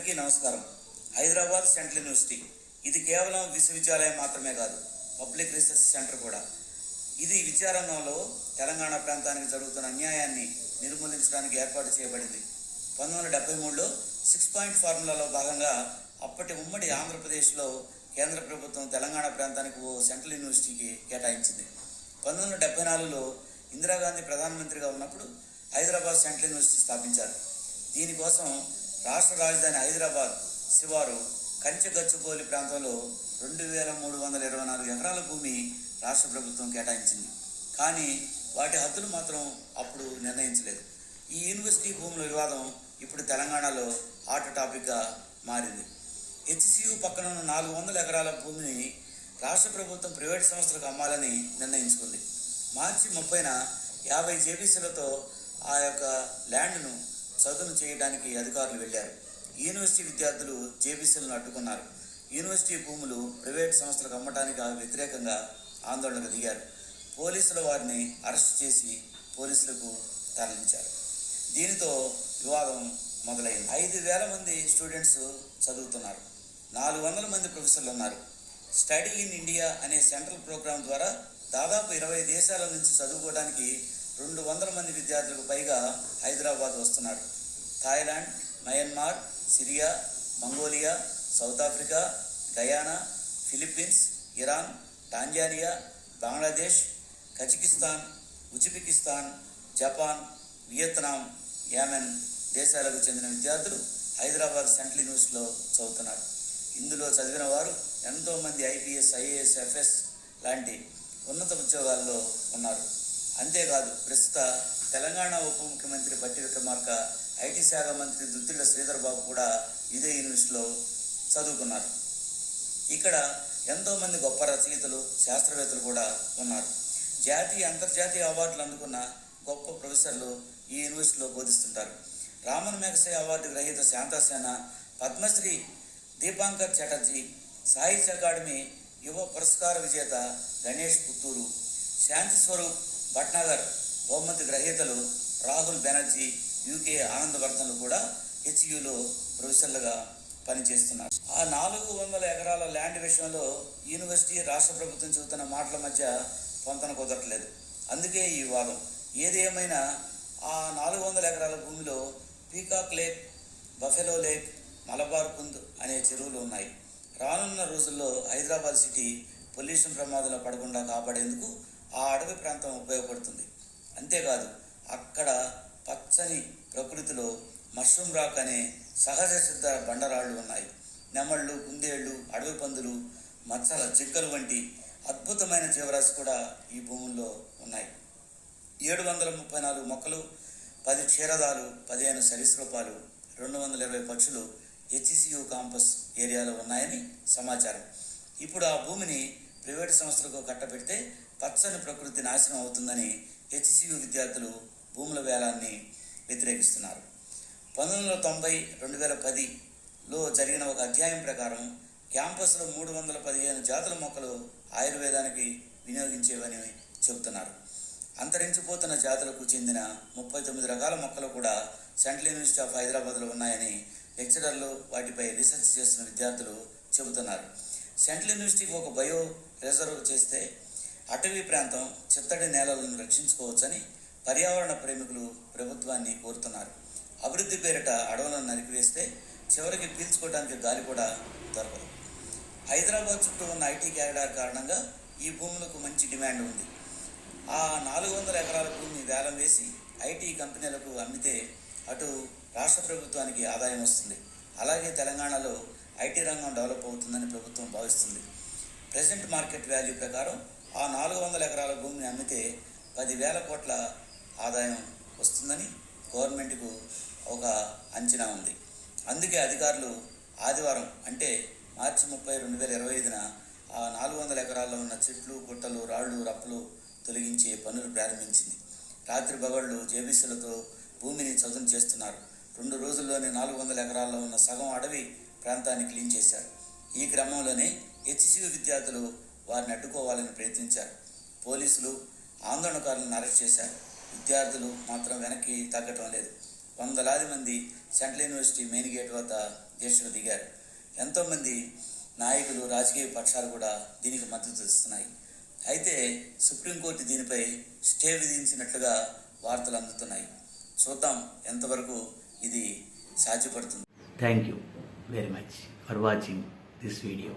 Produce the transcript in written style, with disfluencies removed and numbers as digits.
అందరికీ నమస్కారం. Hyderabad central university ఇది కేవలం విశ్వవిద్యాలయం మాత్రమే కాదు, పబ్లిక్ రీసెర్చ్ సెంటర్ కూడా. ఇది విద్యారంగంలో తెలంగాణ ప్రాంతానికి జరుగుతున్న అన్యాయాన్ని నిర్మూలించడానికి ఏర్పాటు చేయబడింది. 1973లో 6 పాయింట్ ఫార్ములాలో భాగంగా అప్పటి ఉమ్మడి ఆంధ్రప్రదేశ్లో కేంద్ర ప్రభుత్వం తెలంగాణ ప్రాంతానికి ఓ సెంట్రల్ యూనివర్సిటీకి కేటాయించింది. 1974లో ఇందిరాగాంధీ ప్రధానమంత్రిగా ఉన్నప్పుడు హైదరాబాద్ సెంట్రల్ యూనివర్సిటీ స్థాపించారు. దీనికోసం రాష్ట్ర రాజధాని హైదరాబాద్ శివారు కంచెగచ్చుకోలి ప్రాంతంలో 2324 ఎకరాల భూమి రాష్ట్ర ప్రభుత్వం కేటాయించింది. కానీ వాటి హద్దులు మాత్రం అప్పుడు నిర్ణయించలేదు. ఈ యూనివర్సిటీ భూముల వివాదం ఇప్పుడు తెలంగాణలో హాట్ టాపిక్గా మారింది. హెచ్సియు పక్కన ఉన్న 400 ఎకరాల భూమిని రాష్ట్ర ప్రభుత్వం ప్రైవేట్ సంస్థలకు అమ్మాలని నిర్ణయించుకుంది. మార్చి 30న 50 జేబీసీలతో ఆ యొక్క ల్యాండ్ను చదును చేయడానికి అధికారులు వెళ్ళారు. యూనివర్సిటీ విద్యార్థులు జేబీసీలను అడ్డుకున్నారు. యూనివర్సిటీ భూములు ప్రైవేట్ సంస్థలకు అమ్మటానికి వ్యతిరేకంగా ఆందోళనకు దిగారు. పోలీసులు వారిని అరెస్ట్ చేసి పోలీసులకు తరలించారు. దీనితో వివాదం మొదలైంది. 5,000 మంది స్టూడెంట్స్ చదువుతున్నారు. 400 మంది ప్రొఫెసర్లు ఉన్నారు. స్టడీ ఇన్ ఇండియా అనే సెంట్రల్ ప్రోగ్రాం ద్వారా దాదాపు 20 దేశాల నుంచి చదువుకోవడానికి 200 మంది విద్యార్థులకు పైగా హైదరాబాద్ వస్తున్నారు. Thailand, Myanmar, Syria, Mongolia, south Africa, Guyana, Philippines, Iran, Tanzania, Bangladesh, Kazakhstan, Uzbekistan, Japan, Vietnam, Yemen దేశాలకు చెందిన విద్యార్థులు హైదరాబాద్ సెంట్రల్ యూనివర్సిటీలో చదువుతున్నారు. ఇందులో చదివిన వారు ఎంతోమంది ఐపీఎస్, ఐఏఎస్, ఎఫ్ఎస్ లాంటి ఉన్నత ఉద్యోగాల్లో ఉన్నారు. అంతేకాదు, ప్రస్తుత తెలంగాణ ఉప ముఖ్యమంత్రి బట్టి విక్రమార్క, ఐటీ శాఖ మంత్రి దుద్దిళ్ల శ్రీధర్ బాబు కూడా ఇదే యూనివర్సిటీలో చదువుకున్నారు. ఇక్కడ ఎంతోమంది గొప్ప రచయితలు, శాస్త్రవేత్తలు కూడా ఉన్నారు. జాతీయ, అంతర్జాతీయ అవార్డులు అందుకున్న గొప్ప ప్రొఫెసర్లు ఈ యూనివర్సిటీలో బోధిస్తుంటారు. రామన్ మెగసే అవార్డు గ్రహీత శాంతాసేన, పద్మశ్రీ దీపాంకర్ చటర్జీ, సాహిత్య అకాడమీ యువ పురస్కార విజేత గణేష్ పుత్తూరు, శాంతి స్వరూప్ భట్నాగర్ బహుమతి గ్రహీతలు రాహుల్ బెనర్జీ, యూకే ఆనందవర్ధన్లు కూడా హెచ్యులో ప్రొఫెసర్లుగా పనిచేస్తున్నారు. ఆ 400 ఎకరాల ల్యాండ్ విషయంలో యూనివర్సిటీ, రాష్ట్ర ప్రభుత్వం చెబుతున్న మాటల మధ్య పొంతన కుదరట్లేదు. అందుకే ఈ వాదం. ఏది ఏమైనా ఆ 400 ఎకరాల భూమిలో peacock lake, buffalo lake, Malabar Kund అనే చెరువులు ఉన్నాయి. రానున్న రోజుల్లో హైదరాబాద్ సిటీ పొల్యూషన్ ప్రమాదంలో పడకుండా కాపాడేందుకు ఆ అడవి ప్రాంతం ఉపయోగపడుతుంది. అంతేకాదు, అక్కడ పచ్చని ప్రకృతిలో మష్రూమ్ రాక్ అనే సహజ సిద్ధ బండరాళ్ళు ఉన్నాయి. నెమళ్ళు, కుందేళ్లు, అడవి పందులు, మచ్చల జింకలు వంటి అద్భుతమైన జీవరాశి కూడా ఈ భూముల్లో ఉన్నాయి. 734 మొక్కలు, 10 క్షీరదాలు, 15 సరీసృపాలు, 220 పక్షులు హెచ్సియు క్యాంపస్ ఏరియాలో ఉన్నాయని సమాచారం. ఇప్పుడు ఆ భూమిని ప్రైవేటు సంస్థలకు కట్టబెడితే పచ్చని ప్రకృతి నాశనం అవుతుందని హెచ్సియు విద్యార్థులు భూముల వేలాన్ని వ్యతిరేకిస్తున్నారు. 1990-2010లో జరిగిన ఒక అధ్యాయం ప్రకారం క్యాంపస్లో 315 జాతుల మొక్కలు ఆయుర్వేదానికి వినియోగించేవని చెబుతున్నారు. అంతరించిపోతున్న జాతులకు చెందిన 39 రకాల మొక్కలు కూడా సెంట్రల్ యూనివర్సిటీ ఆఫ్ హైదరాబాద్లో ఉన్నాయని లెక్చరర్లు, వాటిపై రీసెర్చ్ చేస్తున్న విద్యార్థులు చెబుతున్నారు. సెంట్రల్ యూనివర్సిటీకి ఒక బయో రిజర్వ్ చేస్తే అటవీ ప్రాంతం, చిత్తడి నేలలను రక్షించుకోవచ్చని పర్యావరణ ప్రేమికులు ప్రభుత్వాన్ని కోరుతున్నారు. అభివృద్ధి పేరిట అడవులను నరికివేస్తే చివరికి పీల్చుకోవడానికి గాలి కూడా దొరకదు. హైదరాబాద్ చుట్టూ ఉన్న ఐటీ క్యారిడార్ కారణంగా ఈ భూములకు మంచి డిమాండ్ ఉంది. ఆ 400 ఎకరాల భూమిని వేలం వేసి ఐటీ కంపెనీలకు అమ్మితే అటు రాష్ట్ర ప్రభుత్వానికి ఆదాయం వస్తుంది. అలాగే తెలంగాణలో ఐటీ రంగం డెవలప్ అవుతుందని ప్రభుత్వం భావిస్తుంది. ప్రెజెంట్ మార్కెట్ వాల్యూ ప్రకారం ఆ 400 ఎకరాల భూమిని అమ్మితే 10,000 కోట్ల ఆదాయం వస్తుందని గవర్నమెంట్కు ఒక అంచనా ఉంది. అందుకే అధికారులు ఆదివారం, అంటే మార్చి 30, 2025న ఆ 400 ఎకరాల్లో ఉన్న చెట్లు, గుట్టలు, రాళ్ళు, రప్పలు తొలగించే పనులు ప్రారంభించింది. రాత్రి పగళ్ళు జేబీసీలతో భూమిని చదును చేస్తున్నారు. 2 రోజుల్లోనే 400 ఎకరాల్లో ఉన్న సగం అడవి ప్రాంతాన్ని క్లీన్ చేశారు. ఈ క్రమంలోనే హెచ్సియు విద్యార్థులు వారిని అడ్డుకోవాలని ప్రయత్నించారు. పోలీసులు ఆందోళనకారులను అరెస్ట్ చేశారు. విద్యార్థులు మాత్రం వెనక్కి తగ్గటం లేదు. వందలాది మంది సెంట్రల్ యూనివర్సిటీ మెయిన్ గేట్ వద్ద దీక్షకు దిగారు. ఎంతోమంది నాయకులు, రాజకీయ పక్షాలు కూడా దీనికి మద్దతు ఇస్తున్నాయి. అయితే సుప్రీంకోర్టు దీనిపై స్టే విధించినట్లుగా వార్తలు అందుతున్నాయి. చూద్దాం ఎంతవరకు ఇది సాధ్యపడుతుంది. Thank you very much for watching this video.